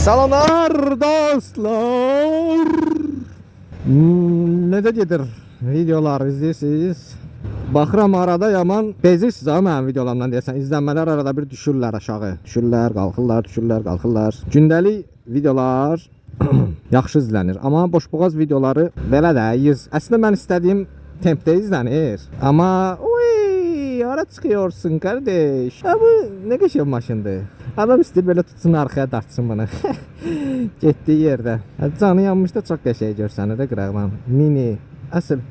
Salamlar dostlar. Necə gedir videolar izləyirsiniz? Baxıram arada yaman bezirsiniz ha mənim videolarımdan deyəsən. İzlənmələr arada bir düşürlər aşağı. Düşürlər, qalxırlar, düşürlər, qalxırlar. Gündəlik videolar yaxşı izlənir. Amma boşboğaz videoları belə də 100. Əslində mən istədiyim tempdə izlənir. Amma hara çıxıyorsun kardeş? Ha bu nə qəşəng maşındır. Adam istəyir belə tutsun arxaya dartsın bunu. Getdiyi yerdə. Canı yanmış da çox qəşəng görsənir də qıraqdan. Mini. Əsl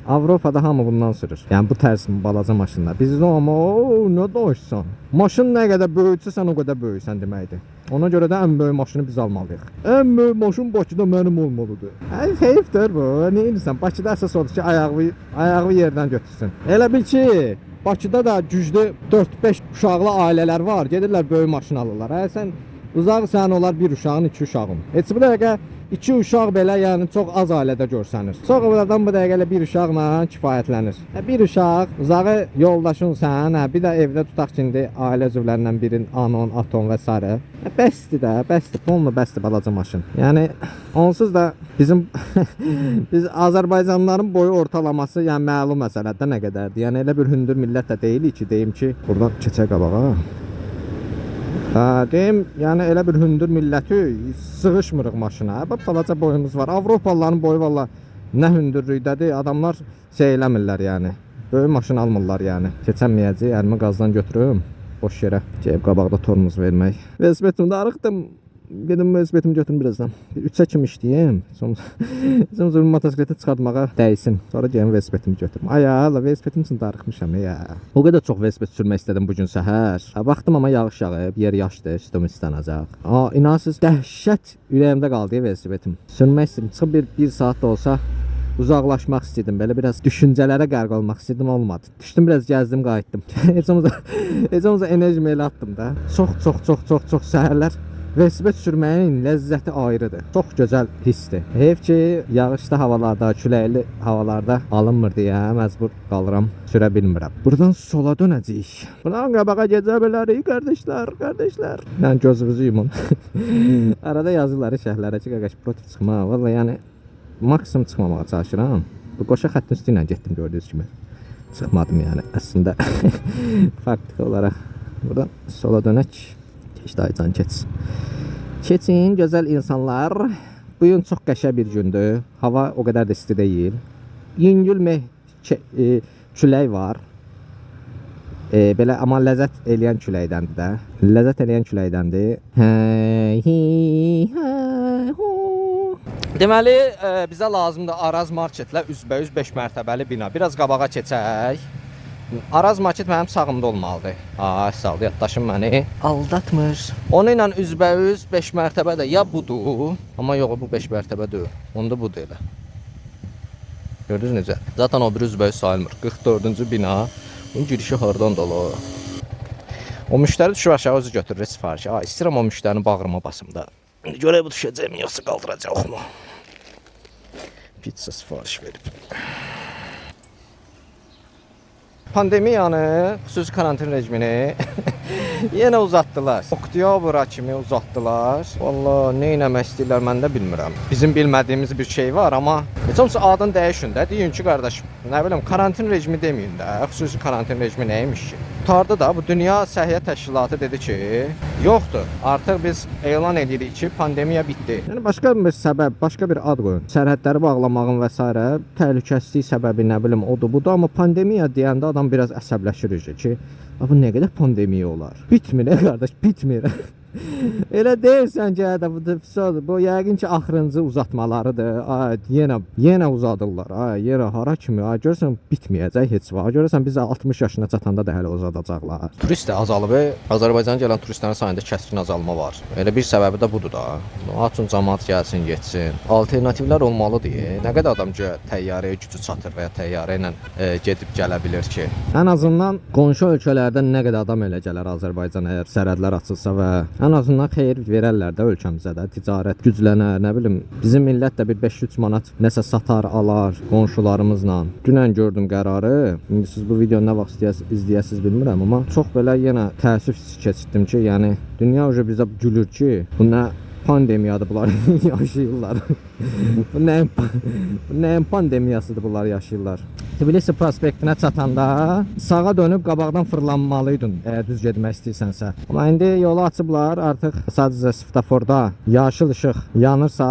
Avropada hamı bundan sürür. Yəni bu tərz balaca maşınlar. Bizdə amma nə danışsan. Maşın nə qədər böyüksə sən o qədər böyüksən deməkdir. Ona görə də ən böyük maşını biz almalıyıq. Ən böyük maşın Bakıda mənim olmalıdır. Heyfdir bu. Nə edirsən? Bakıda əsas odur ki, ayağı yerdən götürsün. Elə bil ki, Bakıda da güclü 4-5 uşaqlı ailələr var. Gedirlər böyük maşın alırlar. Sən uzaqsan olar bir uşağın, 2 uşağın. Heç bu dəqiqə 2 uşaq belə yəni çox az ailədə görsənir. Sonradan bu dəqiqə bir uşaqla kifayətlənir. Bir uşaq, uzağı yoldaşınsan, bir də evdə tutaq ki, indi ailə üzvlərindən birin anon, aton və s. Bəsdir də, bəsdir, polnu bəsdir balaca maşın. Yəni onsuz da bizim biz Azərbaycanlıların boyu ortalaması yəni məlum məsələdə nə qədərdir. Yəni elə bir hündür millət də deyilik ki, deyim ki, buradan keçək qabağa. Deyim, yəni elə bir hündür milləti sığışmırıq maşına. Balaca boyumuz var. Avropalıların boyu valla nə hündürlükdədir. Adamlar şey eləmirlər yəni. Böyük maşın almırlar yəni. Keçənməyəcək, əlimi qazdan götürüm. Boş yerə. Gəlib qabaqda tormuz vermək. Velosipetimdə arıqdım. Gedim velosipetimi götürüm birazdan. 3-ə kimi işləyim. Sonra motosikleti çıxartmağa dəysin. Sonra gəlin velosipetimi götürüm. Ay Allah, velosipetim üçün darıxmışam ya. O qədər çox velosipet sürmək istədim bu gün səhər. Baxdım amma yağış yağıb, yer yaşdı, üstüm islanacaq. İnansız dəhşət ürəyimdə qaldı velosipetim. Sürmək istədim. Çıxıb bir saat da olsa uzaqlaşmaq istədim. Belə biraz düşüncələrə qərq olmaq istədim, olmadı. Düşdüm, biraz gəzdim, qayıtdım. Heç olmasa enerjimi elə atdım da. Çox səhərlər velosiped sürməyin ləzzəti ayrıdır. Çox gözəl hissdir. Heyf ki, yağışlı havalarda, küləkli havalarda alınmır deyə məcbur qalıram, sürə bilmirəm. Buradan sola dönəcəyik. Buradan qabağa gedə bilərik, qardaşlar. Mən gözünüzü yumun. Arada yazırlar şəhərlərə ki, qaqaş protiv çıxma. Vallahi yəni maksimum çıxmamağa çalışıram. Bu qoşa xəttin üstü ilə getdim gördüyünüz kimi. Çıxmadım yəni əslində. Faktiki olaraq. Buradan sola dönək. Keç dayıcan, keç. Keçin gözəl insanlar. Bu gün çox qəşəng bir gündür. Hava o qədər də isti deyil. Yüngül külək var. Belə amma ləzzət eləyən küləkdəndir də. Ləzzət eləyən küləkdəndir. Deməli, bizə lazımdır Araz marketlə üzbəüz 5 mərtəbəli bina. Biraz qabağa keçək. Araz market mənim sağımda olmalıdır. Sağ ol, yaddaşım məni aldatmır. Onu ilə üzbəüz 5 mərtəbə də ya budur. Amma yox, bu 5 mərtəbə deyil. Onda budur elə. Gördünüz necə? Zaten o bir üzbəüz sayılmır. 44-cü bina. Bunun girişi hardan dolu. O müştəri düşür aşağı, özü götürür sifarişi. İstəyirəm o müştərini bağrıma basım da. Görək bu düşəcək mi, yoxsa qaldıracaq mı? Pizza sifariş verib. Pandemiyanı, xüsusi karantin rejimini yenə uzatdılar. Oktyabra kimi uzatdılar. Vallahi nə eləmək istəyirlər mən də bilmirəm. Bizim bilmədiyimiz bir şey var, amma heç olmasa adını dəyişin də. Deyin ki, qardaşım, nə bilim, karantin rejimi deməyin də. Xüsusi karantin rejimi nəymiş ki? Tutardı da bu Dünya Səhiyyə Təşkilatı dedi ki, yoxdur. Artıq biz elan edirik ki, pandemiya bitdi. Yəni başqa bir səbəb, başqa bir ad qoyun. Sərhədləri bağlamağın və s. təhlükəsizlik səbəbi nə bilim odur budur, amma pandemiya deyəndə adam biraz əsəbləşir ki, bu nə qədər pandemiya olar? Bitmir, qardaş, bitmir. Elə deyirsən ki, bu yəqin ki, axırıncı uzatmalarıdır. Yenə uzadırlar. Yenə hara kimi? Görürsən, bitməyəcək heç vaxt. Görürsən, biz 60 yaşına çatanda da hələ uzadacaqlar. Turist də azalıb. Azərbaycana gələn turistlərin sayında kəskin azalma var. Elə bir səbəbi də budur da. Açın, cəmaət gəlsin, getsin. Alternativlər olmalıdır. Nə qədər adam təyyarəyə gücü çatır və ya təyyarə ilə gedib gələ bilir ki? Ən azından qonşu ölkələrdən nə qədər adam elə gələr Azərbaycana əgər sərhədlər açılsa və ən azından xeyir verərlər də ölkəmizə də, ticarət güclənər, nə bilim, bizim millət də bir 5-3 manat nəsə satar, alar qonşularımızla. Dünən gördüm qərarı. İndi siz bu videonu nə vaxt izləyəsiniz bilmirəm, amma çox belə yenə təəssüf keçirdim ki, yəni dünya bizə gülür ki, bu nə pandemiyadır bunlar yaşayırlar. Bu nəyin pandemiyasıdır bunlar yaşayırlar. Tbilisi prospektinə çatanda sağa dönüb qabaqdan fırlanmalıydın əgər düz getmək istəyirsənsə. Amma indi yolu açıblar, artıq sadəcə svetoforda yaşıl işıq yanırsa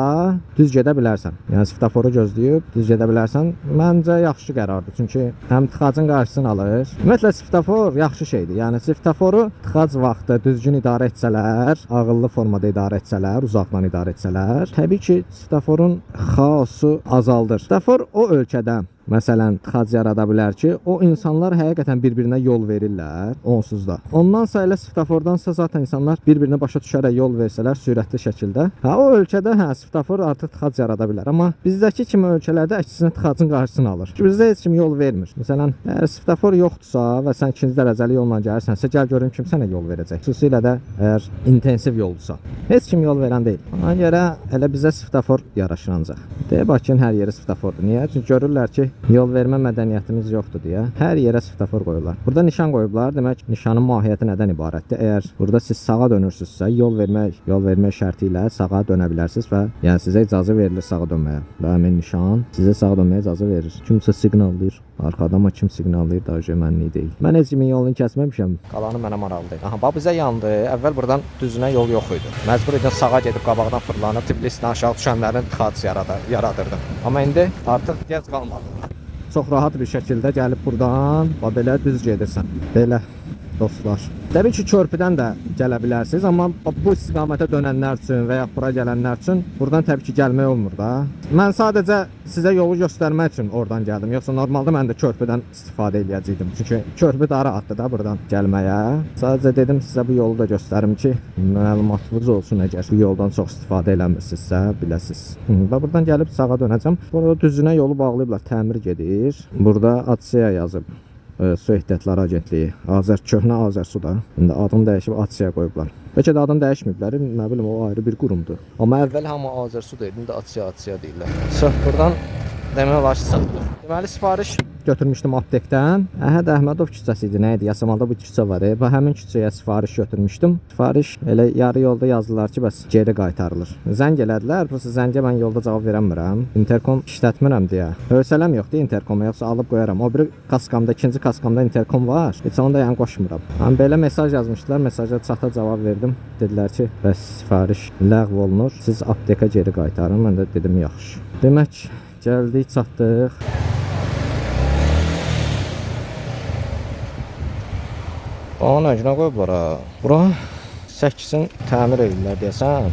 düz gedə bilərsən. Yəni svetoforu gözləyib düz gedə bilərsən. Məncə yaxşı qərardır. Çünki həm tıxacın qarşısını alır. Ümumiyyətlə svetofor yaxşı şeydir. Yəni svetoforu tıxac vaxtı düzgün idarə etsələr, ağıllı formada idarə etsələr, uzaqdan idarə etsələr, təbii ki, svetoforun xaosu azaldır. Svetofor o ölkədə məsələn tıxac yarada bilər ki, o insanlar həqiqətən bir-birinə yol verirlər, onsuz da. Ondansa elə svetofordansa zaten insanlar bir-birinə başa düşərək yol versələr sürətli şəkildə, o ölkədə svetofor artıq tıxac yarada bilər. Amma bizdəki kimi ölkələrdə əksinə tıxacın qarşısını alır. Bizdə heç kim yol vermir. Məsələn, əgər svetofor yoxdursa və sən ikinci dərəcəli yolla gəlirsənsə, gəl görüm kim sənə yol verəcək. Xüsusilə də əgər intensiv yoldursa. Heç kim yol verən deyil. Ona görə elə bizə svetofor yaraşır ancaq. Deyə Bakının hər yeri svetofordur. Niyə? Çünki görürlər ki, yol vermə mədəniyyətimiz yoxdur deyə hər yerə svetofor qoyurlar. Burada nişan qoyublar. Demək, nişanın mahiyyəti nədən ibarətdir? Əgər burada siz sağa dönürsünüzsə, yol vermək şərti ilə sağa dönə bilərsiniz və yəni sizə icazə verilir sağa dönməyə. Və həmin nişan sizə sağa dönməyə icazə verir. Kimsə siqnallayır. Arxada amma kim siqnallayır da mənlik deyil. Mən heç kimin yolunu kəsməmişəm. Qalanı mənə maraqlıdır. Aha, bax bizə yandı. Əvvəl buradan düzünə yol yox idi. Məcbur idim sağa gedib qabaqdan fırlanıb Tbilisidən aşağı düşənlərin tıxac yaradırdım. Amma indi artıq gec qalmadı. Çox rahat bir şəkildə gəlib buradan belə düz gedirsən. Belə dostlar. Təbii ki, körpüdən də gələ bilərsiniz, amma bu istiqamətə dönənlər üçün və ya bura gələnlər üçün buradan təbii ki, gəlmək olmur da. Mən sadəcə sizə yolu göstərmək üçün oradan gəldim. Yoxsa normalda mən də körpüdən istifadə edəcəydim. Çünki körpü daha rahatdır da buradan gəlməyə. Sadəcə dedim sizə bu yolu da göstərim ki, məlumatınız olsun əgər bu yoldan çox istifadə eləmirsinizsə, biləsiniz. Və buradan gəlib sağa dönəcəm. Burada düzünə yolu bağlayıblar, təmir gedir. Burada ATSEA yazıb. Su Ehtiyatları Agentliyi, köhnə Azərsu da. İndi adını dəyişib ATSEA qoyublar. Bəlkə də adını dəyişməyiblər, nə bilim o ayrı bir qurumdur. Amma əvvəl hamı Azərsu deyildi, indi ATSEA deyirlər. Buradan demək olar ki, satılır. Deməli sifariş götürmüşdüm aptekdən. Əhəd Əhmədov küçəsi idi, nə idi? Yasamalda bu küçə var. Və həmin küçəyə sifariş götürmüşdüm. Sifariş elə yarı yolda yazdılar ki, bəs geri qaytarılır. Zəng elədilər. Prosta zəngə mən yolda cavab verəmirəm. Interkom işlətmirəm deyə. Hövsələm yoxdur interkoma, yoxsa alıb qoyaram. O biri kaskamda, ikinci kaskamda interkom var. Heç onu da yəni qoşmuram. Mən belə mesaj yazmışdılar. Mesaja çata cavab verdim. Dedilər ki, bəs sifariş ləğv olunur. Siz apteka geri qaytarın. Mən də dedim, yaxşı. Demək, gəldik, çatdıq. Ana günə qoyublar ha. Bura səkisin təmir edirlər deyəsən.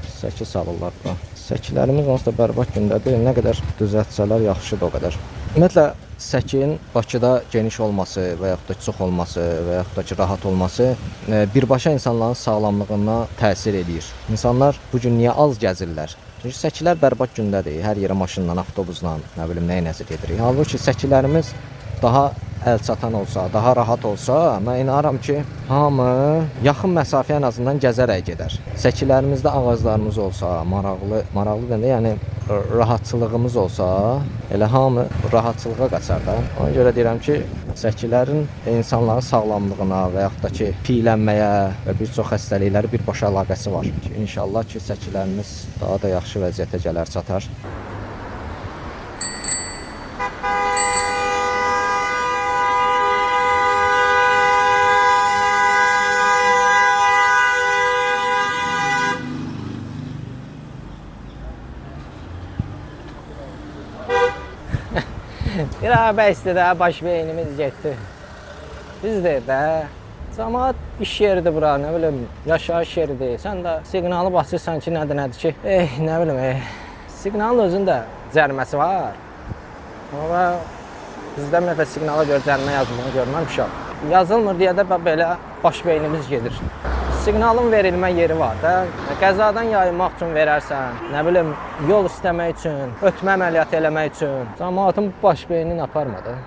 Səki salırlar bura. Səkilərimiz onsuz da bərbad gündədir. Nə qədər düzəltsələr yaxşıdır o qədər. Ümumiyyətlə səkin Bakıda geniş olması və yaxud da çox olması və yaxud da ki rahat olması birbaşa insanların sağlamlığına təsir edir. İnsanlar bu gün niyə az gəzirlər? Çünki səkilər bərbad gündədir. Hər yerə maşınla, avtobusla, nə bilim nəyə nəzir edirik. Halbuki səkilərimiz daha əl çatan olsa, daha rahat olsa, mən inanıram ki, hamı yaxın məsafə ən azından gəzərək gedər. Səkilərimizdə ağaclarımız olsa, maraqlı dendə, yəni rahatçılığımız olsa, elə hamı rahatçılığa qaçar da. Ona görə deyirəm ki, səkilərin insanların sağlamlığına və yaxud da ki, piylənməyə və bir çox xəstəlikləri birbaşa əlaqəsi var. İnşallah ki, səkilərimiz daha da yaxşı vəziyyətə gələr, çatar. Bir bəsdir də, baş beynimiz getdi. Bizdir də, cəmaət iş yeridir bura, nə bilim, yaşayış yeridir. Sən də siqnalı basırsan ki, nədir ki, nə bilim, siqnalın özündə cəriməsi var. Amma bizdə məsələn siqnala görə cərimə yazıldığını görməmişəm. Yazılmır deyə də belə baş beynimiz gedir. Siqnalın verilmə yeri var da, qəzadan yayınmaq üçün verərsən, nə bilim, yol istəmək üçün, ötmə əməliyyatı eləmək üçün, cəmaatın baş beynini aparma da.